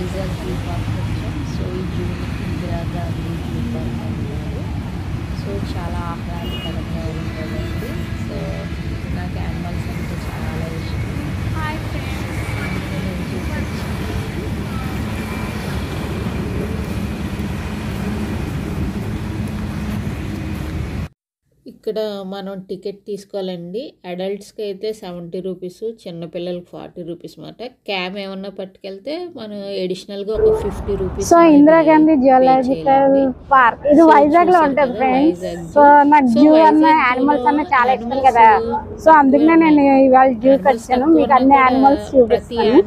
Vizag zoo park వచ్చాం. So ఈ జూకి Indira Gandhi zoo park అన్నారు. సో చాలా ఆహ్లాదకరంగా ఉంటుందండి. సో నాకు యానిమల్స్ అంటే చాలా ఇష్టం. హాయ్ ఫ్రెండ్స్, నేను చూపించాను. ఇక్కడ మనం టికెట్ తీసుకోవాలండి. అడల్ట్స్కి అయితే 70 రూపీస్, చిన్నపిల్లలకి 40 రూపీస్ అన్నమాట. క్యామ్ ఏమన్నా పట్టుకెళ్తే మనం ఎడిషనల్గా ఒక 50 rupees. So Indira Gandhi geological park ఇది వైజాగ్ లో ఉంటుంది ఫ్రెండ్స్. సో నాకు జూ అన్న యానిమల్స్ అన్న చాలా ఇష్టం కదా. సో అందుకనే నేను ఇవాళ జూకి వచ్చాను. మీకు అన్ని యానిమల్స్ చూపిస్తాను.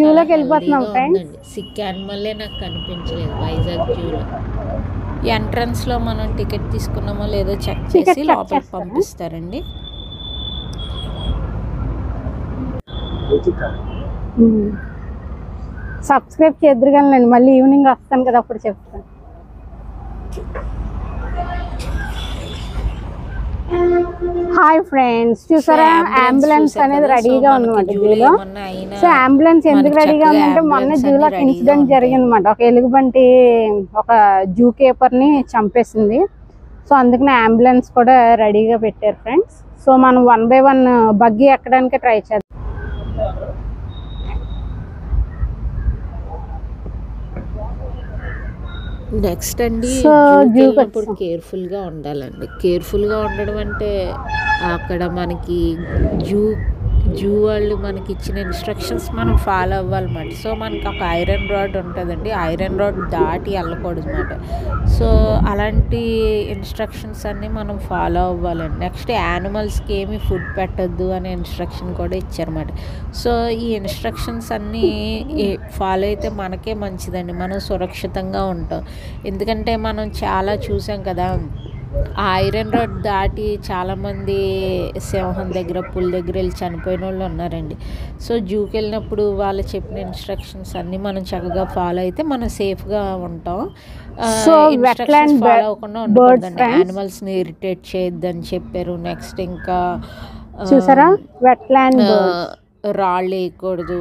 జూలోకి వెళ్ళిపోతున్నాం ఫ్రెండ్స్. సిక్ యానిమల్లే నాకు కనిపించలేదు వైజాగ్ జూలో. ఎంట్రన్స్లో మనం టికెట్ తీసుకున్నామో లేదో చెక్ చేసి లోపలికి పంపిస్తారండి. సబ్స్క్రైబ్ చేద్దరుగానండి, మళ్ళీ ఈవినింగ్ వస్తాను కదా అప్పుడు చెప్తాను. హాయ్ ఫ్రెండ్స్, చూసారా అంబులెన్స్ అనేది రెడీగా ఉందన్నమాట జూలో. సో అంబులెన్స్ ఎందుకు రెడీగా ఉందంటే మొన్న జూలో ఒక ఇన్సిడెంట్ జరిగింది అన్నమాట. ఒక ఎలుగుబంటి ఒక జూ కీపర్ ని చంపేసింది. సో అందుకనే అంబులెన్స్ కూడా రెడీగా పెట్టారు ఫ్రెండ్స్. సో మనం 1 by 1 బగ్గి ఎక్కడానికి ట్రై చేద్దాం. నెక్స్ట్ అండి, ఇప్పుడు కేర్ఫుల్గా ఉండాలండి. కేర్ఫుల్గా ఉండడం అంటే అక్కడ మనకి జూ వాళ్ళు మనకి ఇచ్చిన ఇన్స్ట్రక్షన్స్ మనం ఫాలో అవ్వాలన్నమాట. సో మనకి ఒక ఐరన్ రాడ్ ఉంటుందండి, ఐరన్ రాడ్ దాటి వెళ్ళకూడదు అన్నమాట. సో అలాంటి ఇన్స్ట్రక్షన్స్ అన్నీ మనం ఫాలో అవ్వాలండి. నెక్స్ట్ యానిమల్స్కి ఏమి ఫుడ్ పెట్టద్దు అనే ఇన్స్ట్రక్షన్ కూడా ఇచ్చారన్నమాట. సో ఈ ఇన్స్ట్రక్షన్స్ అన్నీ ఫాలో అయితే మనకే మంచిదండి, మనం సురక్షితంగా ఉంటాం. ఎందుకంటే మనం చాలా చూసాం కదా, ఆ ఐరన్ రాడ్ దాటి చాలామంది సింహం దగ్గర, పుల్ దగ్గర వెళ్ళి చనిపోయిన వాళ్ళు ఉన్నారండి. సో జూకి వెళ్ళినప్పుడు వాళ్ళు చెప్పిన ఇన్స్ట్రక్షన్స్ అన్నీ మనం చక్కగా ఫాలో అయితే మనం సేఫ్గా ఉంటాం. ఇన్స్ట్రక్షన్స్ ఫాలో అవ్వకుండా ఉండకూడదండి, యానిమల్స్ని ఇరిటేట్ చేయొద్దని చెప్పారు. నెక్స్ట్ ఇంకా చూసారా వెట్లాండ్ రాళ్ళు వేయకూడదు,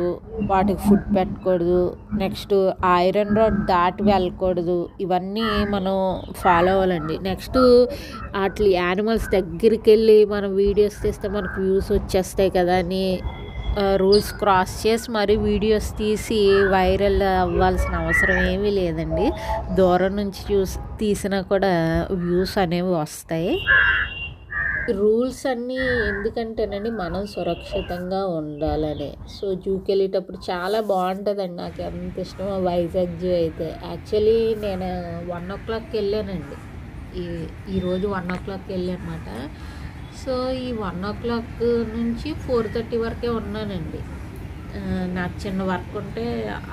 వాటికి ఫుడ్ పెట్టకూడదు, నెక్స్ట్ ఐరన్ రాడ్ దాటి వెళ్ళకూడదు. ఇవన్నీ మనం ఫాలో అవ్వాలండి. నెక్స్ట్ వాటి యానిమల్స్ దగ్గరికి వెళ్ళి మనం వీడియోస్ తీస్తే మనకు వ్యూస్ వచ్చేస్తాయి కదా అని రూల్స్ క్రాస్ చేసి మరి వీడియోస్ తీసి వైరల్ అవ్వాల్సిన అవసరం ఏమీ లేదండి. దూరం నుంచి తీసినా కూడా వ్యూస్ అనేవి వస్తాయి. రూల్స్ అన్నీ ఎందుకంటేనండి మనం సురక్షితంగా ఉండాలని. సో జూకి వెళ్ళేటప్పుడు చాలా బాగుంటుందండి, నాకు ఎంత ఇష్టమో వైజాగ్ జూ అయితే. యాక్చువల్లీ నేను 1 o'clock వెళ్ళానండి, ఈరోజు 1 o'clock వెళ్ళానమాట. సో ఈ 1 o'clock నుంచి 4:30 వరకే ఉన్నానండి. నాకు చిన్న వర్క్ ఉంటే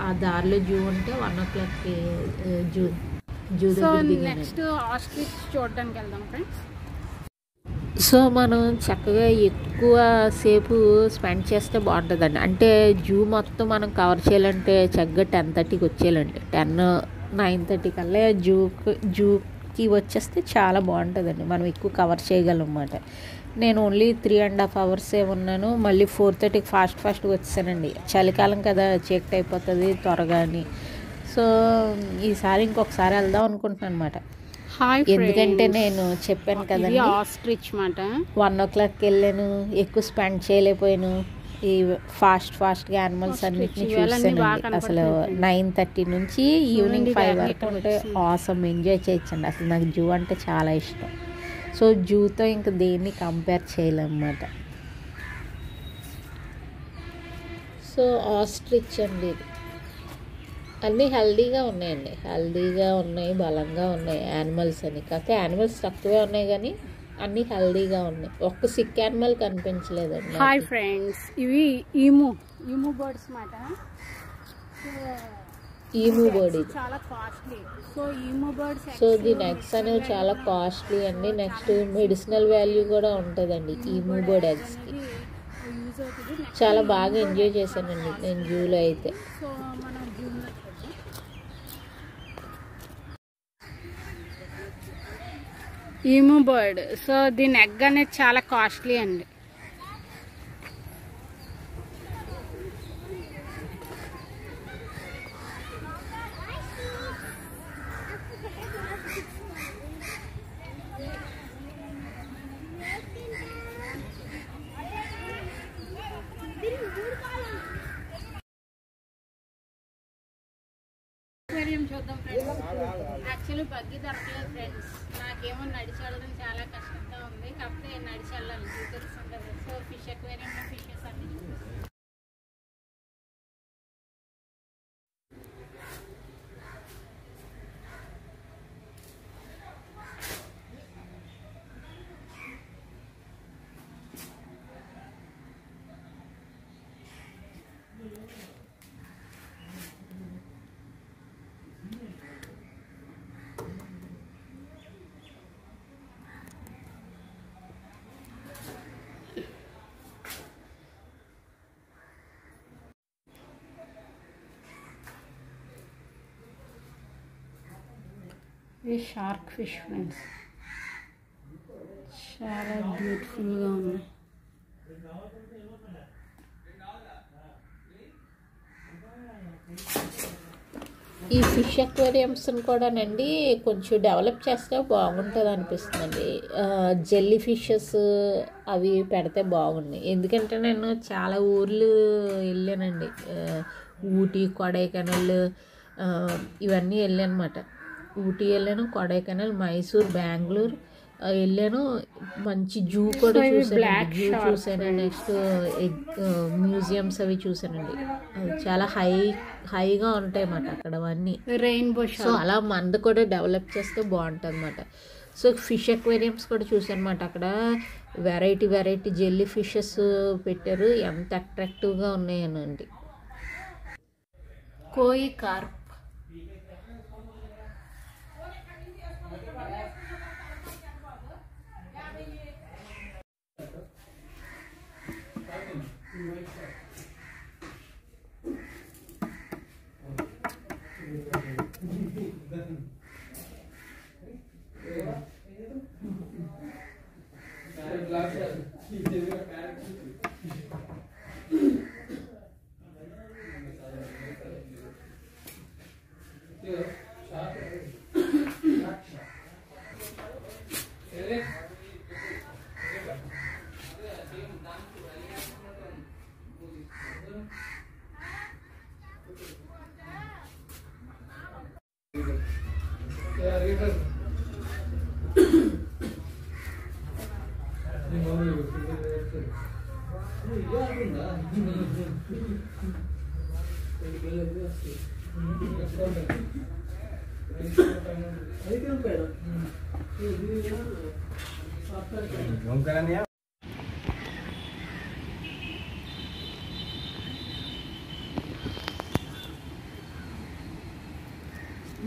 ఆ దారిలో జూ ఉంటే 1 o'clockకి జూ దగ్గర దిగాను. నెక్స్ట్ ఆస్ట్రిచ్ చూడడానికి వెళ్దాం ఫ్రెండ్స్. సో మనం చక్కగా ఎక్కువ సేపు స్పెండ్ చేస్తే బాగుంటుందండి. అంటే జూ మొత్తం మనం కవర్ చేయాలంటే చక్కగా 10:30కి వచ్చేయాలండి. 9:30 కల్లా జూకి వచ్చేస్తే చాలా బాగుంటుందండి, మనం ఎక్కువ కవర్ చేయగలం అన్నమాట. నేను ఓన్లీ 3.5 hours ఉన్నాను. మళ్ళీ 4:30కి ఫాస్ట్గా వచ్చానండి. చలికాలం కదా, చీకటి అయిపోతుంది త్వరగా అని. సో ఈసారి ఇంకొకసారి వెళ్దాం అనుకుంటున్నాను అనమాట. ఎందుకంటే నేను చెప్పాను కదండి, ఆస్ట్రిచ్ మాట 1 o'clockకి వెళ్ళాను, ఎక్కువ స్పెండ్ చేయలేకపోయాను. ఈ ఫాస్ట్గా యానిమల్స్ అన్నిటిని చూసానండి. అసలు 9:30 నుంచి ఈవినింగ్ 5 వరకు ఉంటే ఆసమ్ ఎంజాయ్ చేయొచ్చండి. అసలు నాకు జూ అంటే చాలా ఇష్టం. సో జూతో ఇంకా దేన్ని కంపేర్ చేయలేమన్నమాట. సో ఆస్ట్రిచ్ అండి, అన్నీ హెల్దీగా ఉన్నాయండి, హెల్దీగా ఉన్నాయి, బలంగా ఉన్నాయి యానిమల్స్ అని. కాకపోతే యానిమల్స్ తక్కువే ఉన్నాయి కానీ అన్నీ హెల్దీగా ఉన్నాయి. ఒక్క సిక్ యానిమల్ కనిపించలేదండి. హాయ్ ఫ్రెండ్స్, ఇవి ఈము బర్డ్స్ మాట. ఈము బర్డ్ ఇది చాలా costly. So emu birds, so దీని ఎగ్స్ అనేవి చాలా కాస్ట్లీ అండి. నెక్స్ట్ మెడిసినల్ వాల్యూ కూడా ఉంటుందండి ఈము బర్డ్ ఎగ్స్కి. చాలా బాగా ఎంజాయ్ చేశానండి నేను జూలో అయితే. సో మనం జూలో ఈము బర్డ్. సో దీని ఎగ్ అనేది చాలా కాస్ట్లీ అండి. అక్వేరియం చూద్దాం ఫ్రెండ్స్. యాక్చువల్లీ బగ్గి దొరకలేదు ఫ్రెండ్స్. నాకేమో నడిచి వెళ్ళడం చాలా కష్టంగా ఉంది. కాకపోతే నడిచి వెళ్ళాలి తెలుసుండదు. సో ఫిష్ అక్వేరియంలో ఫిషెస్ అన్ని ఈ షార్క్ ఫిష్ ఫ్రెండ్స్ చాలా బ్యూటిఫుల్గా ఉన్నాయి. ఈ ఫిష్ అక్వేరియంస్ని కూడానండి కొంచెం డెవలప్ చేస్తే బాగుంటుంది అనిపిస్తుందండి. జెల్లీ ఫిషెస్ అవి పెడితే బాగుంది. ఎందుకంటే నేను చాలా ఊర్లు వెళ్ళానండి. ఊటీ, కొడైకెనాల్ ఇవన్నీ వెళ్ళాను అనమాట. ఊటీ వెళ్ళాను, కొడైకెనాల్, మైసూర్, బెంగళూరు వెళ్ళాను. మంచి జూ కూడా చూసాను. జూ చూసాను. నెక్స్ట్ మ్యూజియంస్ అవి చూసానండి. చాలా హైగా ఉంటాయి అన్నమాట అక్కడ అవన్నీ. రెయిన్బో సో అలా మంద కూడా డెవలప్ చేస్తే బాగుంటుంది అన్నమాట. సో ఫిష్ అక్వేరియంస్ కూడా చూసాను అనమాట. అక్కడ వెరైటీ జెల్లీ ఫిషెస్ పెట్టారు. ఎంత అట్రాక్టివ్గా ఉన్నాయనండి. కోయి కార్ప్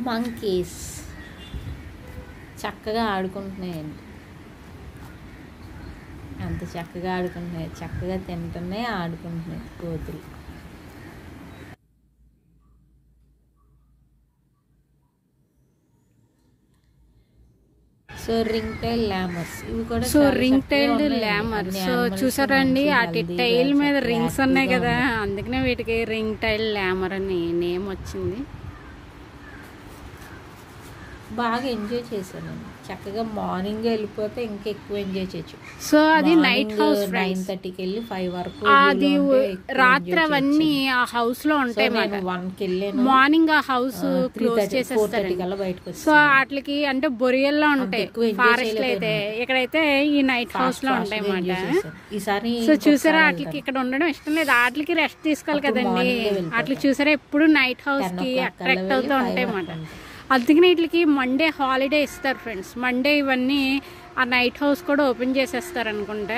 మంకీస్ చక్కగా ఆడుకుంటున్నాయండి. అంత చక్కగా ఆడుకుంటున్నాయి. చక్కగా తింటున్నాయి, ఆడుకుంటున్నాయి కోతులు. సో రింగ్ టైల్ ల్యామర్స్ ఇవి కూడా. So ring tailed lemur. So చూసారండి వాటి టైల్ మీద రింగ్స్ ఉన్నాయి కదా, అందుకనే వీటికి రింగ్ టైల్ ల్యామర్ అని నేమ్ వచ్చింది. బాగా ఎంజాయ్ చేశాను. చక్కగా మార్నింగ్ వెళ్ళిపోతే ఇంకా ఎక్కువ ఎంజాయ్ చేయొచ్చు. సో అది నైట్ హౌస్ 9:30కి వెళ్ళి 5 వరకు. అది రాత్రి అవన్నీ ఆ హౌస్ లో ఉంటాయి. 1కి వెళ్ళాను. మార్నింగ్ ఆ హౌస్ క్లోజ్ చేసేస్తారు. సో వాటికి అంటే బొరియల్లో ఉంటాయి ఫారెస్ట్ లో అయితే. ఇక్కడైతే ఈ నైట్ హౌస్ లో ఉంటాయి అన్నమాట. ఈసారి సో చూసారా వాటికి ఇక్కడ ఉండడం ఇష్టం లేదు. వాటికి రెస్ట్ తీసుకోవాలి కదండి. వాటికి చూసారా ఎప్పుడు నైట్ హౌస్ కి అట్రాక్ట్ అవుతూ ఉంటాయి అన్నమాట. అందుకని వీటికి మండే హాలిడే ఇస్తారు ఫ్రెండ్స్. మండే ఇవన్నీ ఆ నైట్ హౌస్ కూడా ఓపెన్ చేసేస్తారు అనుకుంటే.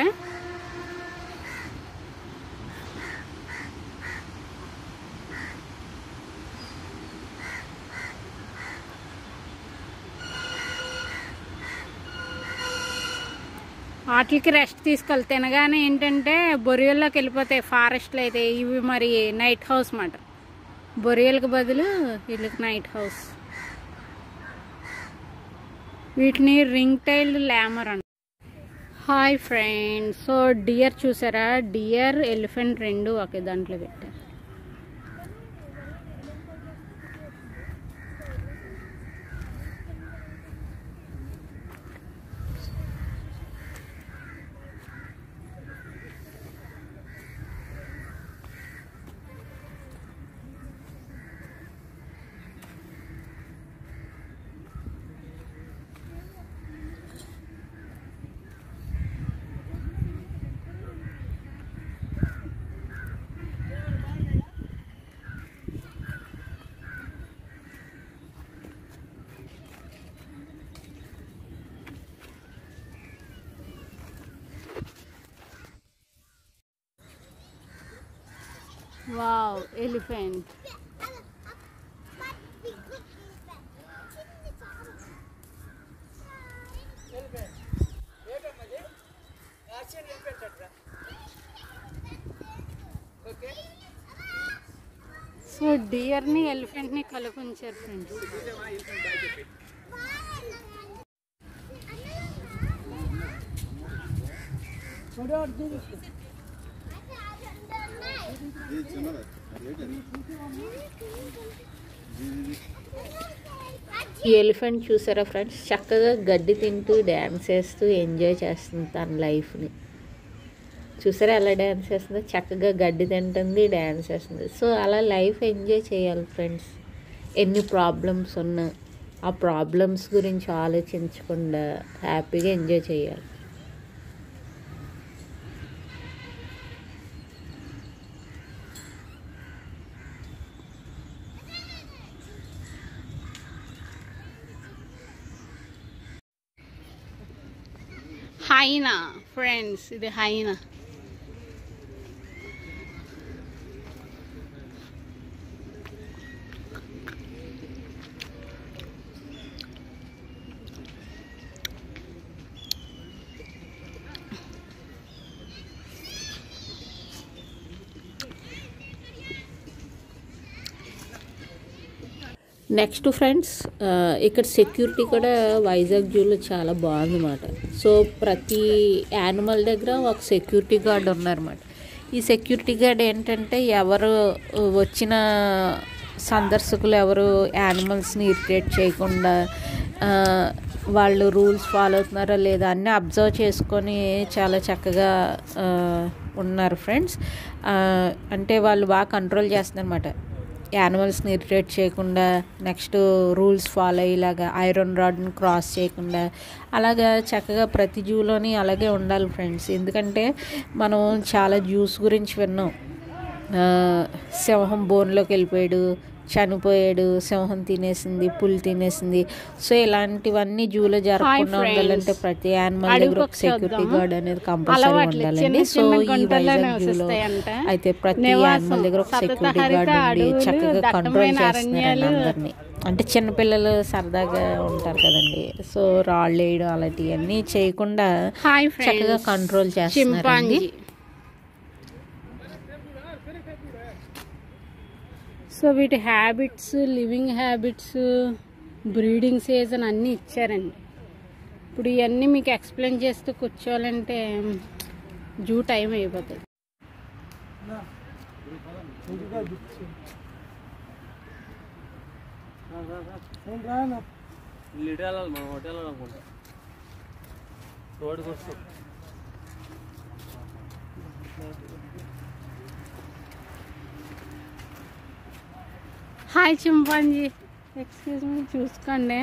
వాటికి రెస్ట్ తీసుకెళ్ళి తినగానే ఏంటంటే బొరియల్లోకి వెళ్ళిపోతాయి ఫారెస్ట్లో అయితే. ఇవి మరి నైట్ హౌస్ మాట. బొరియల్కి బదులు వీళ్ళకి నైట్ హౌస్. వీటిని రింగ్ టైల్డ్ ల్యామర్ అంట. Hi friends. సో డియర్ చూసారా, డియర్ ఎలిఫెంట్ రెండు ఒకే దాంట్లో పెట్టారు. Wow elephant. సో డియర్ని ఎలిఫెంట్ని కలిపి ఉంచారు ఫ్రెండ్స్. ఈ ఎలిఫెంట్ చూసారా ఫ్రెండ్స్, చక్కగా గడ్డి తింటూ డ్యాన్స్ చేస్తూ ఎంజాయ్ చేస్తుంది తన లైఫ్ని. చూసారా ఎలా డ్యాన్స్ చేస్తుందో, చక్కగా గడ్డి తింటుంది, డ్యాన్స్ చేస్తుంది. సో అలా లైఫ్ ఎంజాయ్ చేయాలి ఫ్రెండ్స్. ఎన్ని ప్రాబ్లమ్స్ ఉన్నా ఆ ప్రాబ్లమ్స్ గురించి ఆలోచించకుండా హ్యాపీగా ఎంజాయ్ చేయాలి. హైనా ఫ్రెండ్స్, ఇది హైనా. నెక్స్ట్ ఫ్రెండ్స్, ఇక్కడ సెక్యూరిటీ కూడా వైజాగ్ జూలో చాలా బాగుందన్నమాట. సో ప్రతి యానిమల్ దగ్గర ఒక సెక్యూరిటీ గార్డ్ ఉన్నారన్నమాట. ఈ సెక్యూరిటీ గార్డ్ ఏంటంటే ఎవరు వచ్చిన సందర్శకులు ఎవరు యానిమల్స్ని ఇరిటేట్ చేయకుండా వాళ్ళు రూల్స్ ఫాలో అవుతున్నారా లేదా అన్నీ అబ్జర్వ్ చేసుకొని చాలా చక్కగా ఉన్నారు ఫ్రెండ్స్. అంటే వాళ్ళు బాగా కంట్రోల్ చేస్తున్నారు అన్నమాట, యానిమల్స్ని ఇరిటేట్ చేయకుండా, నెక్స్ట్ రూల్స్ ఫాలో అయ్యేలాగా, ఐరన్ రాడ్ని క్రాస్ చేయకుండా అలాగా చక్కగా ప్రతి జూలోని అలాగే ఉండాలి ఫ్రెండ్స్. ఎందుకంటే మనం చాలా జూస్ గురించి విన్నాం. సింహం బోన్లోకి వెళ్ళిపోయాడు, చనిపోయాడు, సింహం తినేసింది, పులి తినేసింది. సో ఇలాంటివన్నీ జూలో జరగకుండా ఉండాలంటే ప్రతి యానిమల్ దగ్గర ఒక సెక్యూరిటీ గార్డ్ అనేది కంపల్సరీ ఉండాలండి. సో ఈ వైజాగ్ జూలో అయితే ప్రతి యానిమల్ దగ్గర ఒక సెక్యూరిటీ గార్డ్ ఉండి చక్కగా కంట్రోల్ చేస్తున్నారు అందరినీ. అంటే చిన్నపిల్లలు సరదాగా ఉంటారు కదండి, సో రాళ్ళు వేయడం అలాంటివన్నీ చేయకుండా చక్కగా కంట్రోల్ చేస్తున్నారండి. సో వీటి habits, living habits, breeding season అన్నీ ఇచ్చారండి. ఇప్పుడు ఇవన్నీ మీకు ఎక్స్ప్లెయిన్ చేస్తూ కూర్చోవాలంటే జూ టైం అయిపోతుంది. హాయ్ చింపాంజీ, ఎక్స్క్యూజ్ మీ, చూసుకోండి.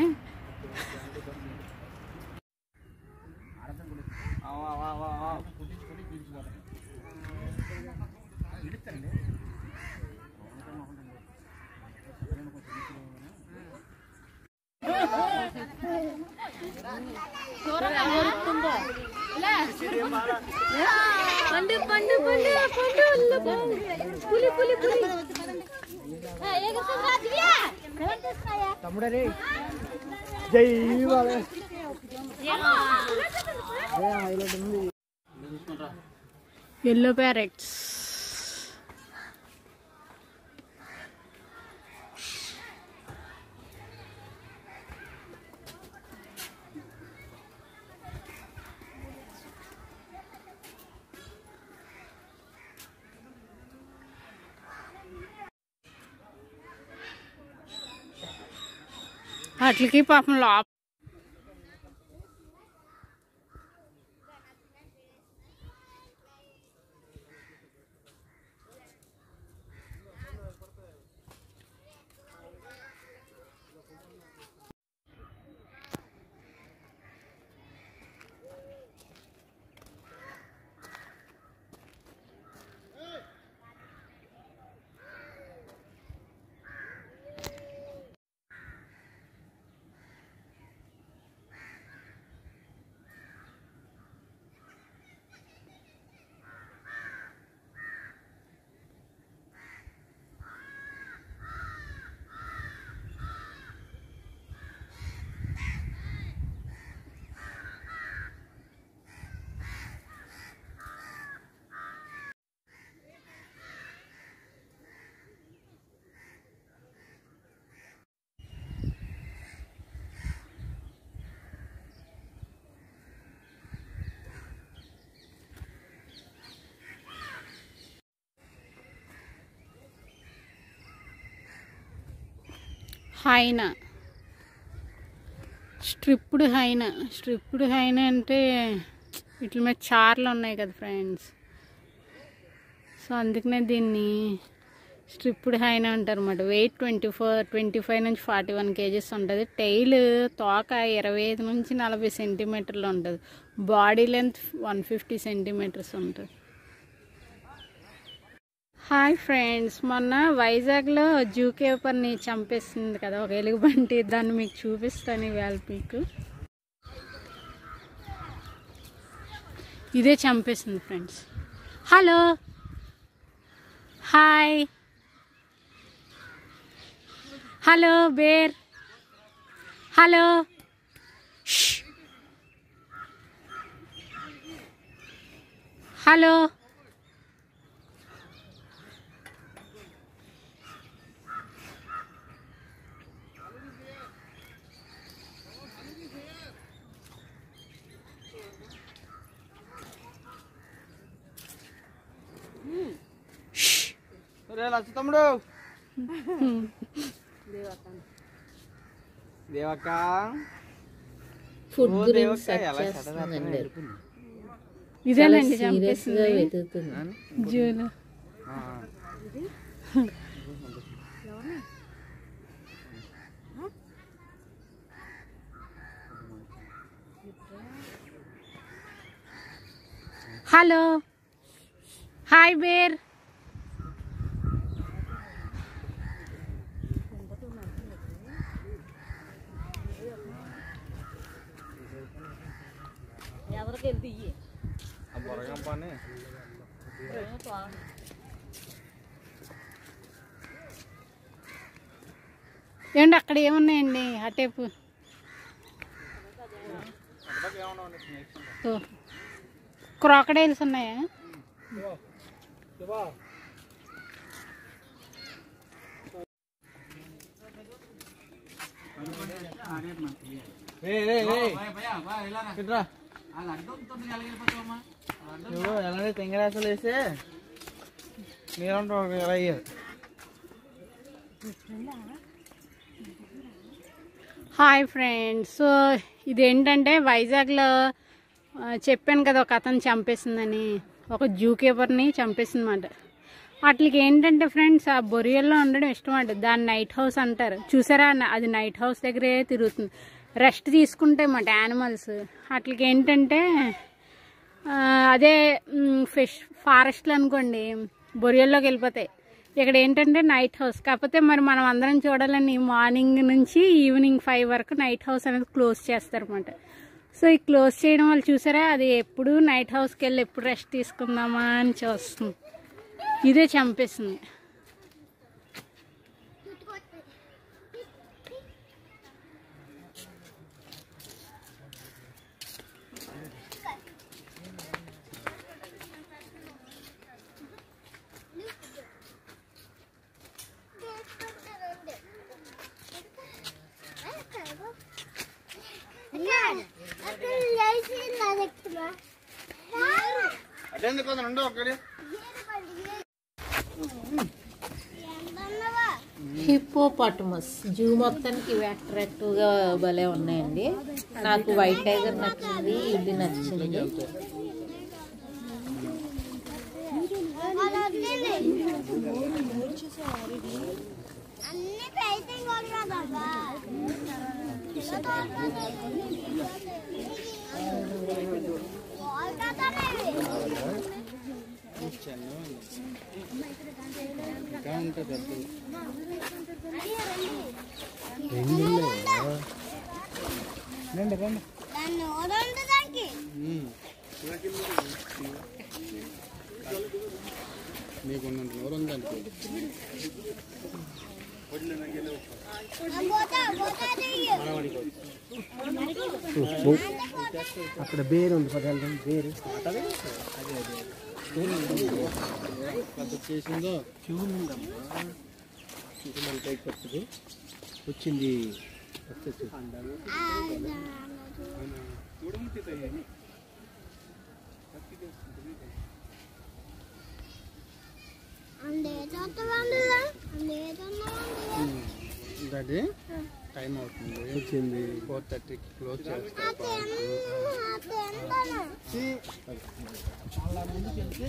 పండు పండు పండు పులి పులి పులి తమ్ముడరే జై ఎల్లో ప్యారెట్స్. వాటికి పాపం లోప హైనా, స్ట్రిప్డ్ హైనా అంటే వీటి మీద చార్లు ఉన్నాయి కదా ఫ్రెండ్స్. సో అందుకనే దీన్ని స్ట్రిప్డ్ హైనా అంటారు అన్నమాట. వెయిట్ 25 నుంచి 41 kgs ఉంటుంది. టైల్ తోక 25 నుంచి 40 సెంటీమీటర్లు ఉంటుంది. బాడీ లెంత్ 150 సెంటీమీటర్స్ ఉంటుంది. హాయ్ ఫ్రెండ్స్, మొన్న వైజాగ్లో జూకేపర్ని చంపేసింది కదా ఒక ఎలుగుబంటి. దాన్ని మీకు చూపిస్తాను ఇవాళ మీకు. ఇదే చంపేసింది ఫ్రెండ్స్. హలో, హాయ్, హలో బేర్, హలో, హలో. తమ్ముడు దేవక్క ఫుడ్ గురించి సెర్చ్ చేస్తుందండి. ఇదేనండి సీరియస్గా చంపేసింది వెతుకుతుంది. జూలో. Hello, hi bear. ఏమండి అక్కడ ఏమున్నాయండి అటేపు? క్రాకడైల్స్ ఉన్నాయా? ఎలాంటి తెంగరాసలు వేస్తే మీరంటారు ఎలా అయ్యారు. హాయ్ ఫ్రెండ్స్, సో ఇదేంటంటే వైజాగ్లో చెప్పాను కదా ఒక అతను చంపేసిందని, ఒక జూ కీపర్ని చంపేసిందన్నమాట. వాటికి ఏంటంటే ఫ్రెండ్స్ ఆ బొరియల్లో ఉండడం ఇష్టం అంట. దాన్ని నైట్ హౌస్ అంటారు. చూసారా, అది నైట్ హౌస్ దగ్గరే తిరుగుతుంది. రెస్ట్ తీసుకుంటే అన్నమాట యానిమల్స్. వాటికి ఏంటంటే అదే ఫారెస్ట్లు అనుకోండి బొరియల్లోకి వెళ్ళిపోతాయి. ఇక్కడ ఏంటంటే నైట్ హౌస్. కాకపోతే మరి మనం అందరం చూడాలని మార్నింగ్ నుంచి ఈవినింగ్ 5 వరకు నైట్ హౌస్ అనేది క్లోజ్ చేస్తారన్నమాట. సో ఈ క్లోజ్ చేయడం వల్ల చూసారా, అది ఎప్పుడు నైట్ హౌస్కి వెళ్ళి ఎప్పుడు రెస్ట్ తీసుకుందామా అని చూస్తుంది. ఇదే చంపేసింది. హిప్పోపాటమస్ జూ మొత్తానికి ఇవి అట్రాక్టివ్గా భలే ఉన్నాయండి. నాకు వైట్ టైగర్ నచ్చింది, ఇది నచ్చింది. అక్కడ బేరు ఉంది పదాలు బేరు చేసిందో క్యూన్ ఉందమ్మా. వచ్చింది అది టైం అవుతుంది. వచ్చింది 4:30కి క్లోజ్ చేస్తారు పార్క్. చాలా ముందుకు వెళ్తే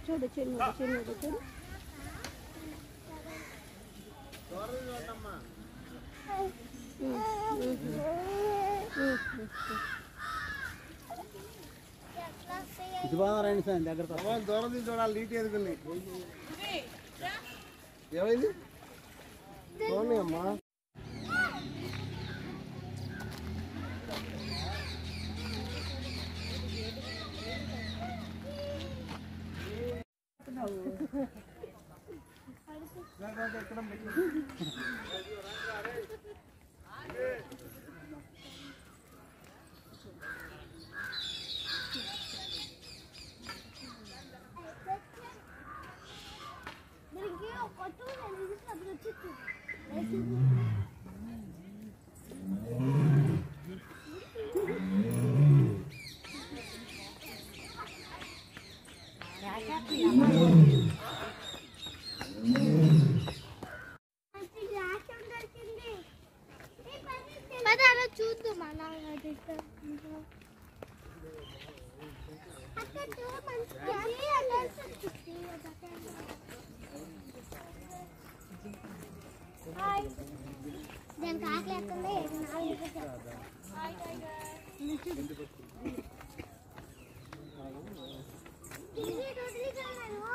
చూడు చిన్నది చిన్నది చూడు ఇది బాగా రండి సార్ దగ్గర దూరం నుంచి చూడాలి. నీట్ ఎదుగున్నాయి. ఏమైంది చూడండి అమ్మా.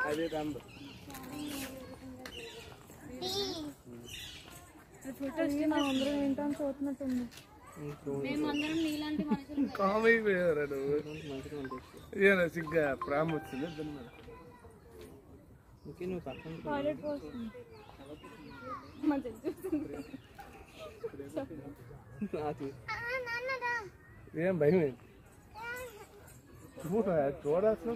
అదే రంగు అందరం వింటాను చూస్తున్నట్టుంది. కామెడీ పోయారు సిగ్గా ప్రామ్ వచ్చింది. ఏం భయం ఏంటి చూడాల్సిన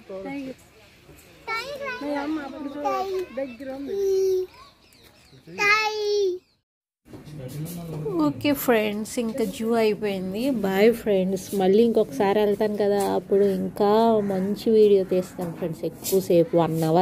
ఓకే ఫ్రెండ్స్, ఇంకా జూ అయిపోయింది. Bye friends. మళ్ళీ ఇంకొకసారి వెళ్తాను కదా, అప్పుడు ఇంకా మంచి వీడియో తీస్తాను ఫ్రెండ్స్. ఎక్కువసేపు 1 hour.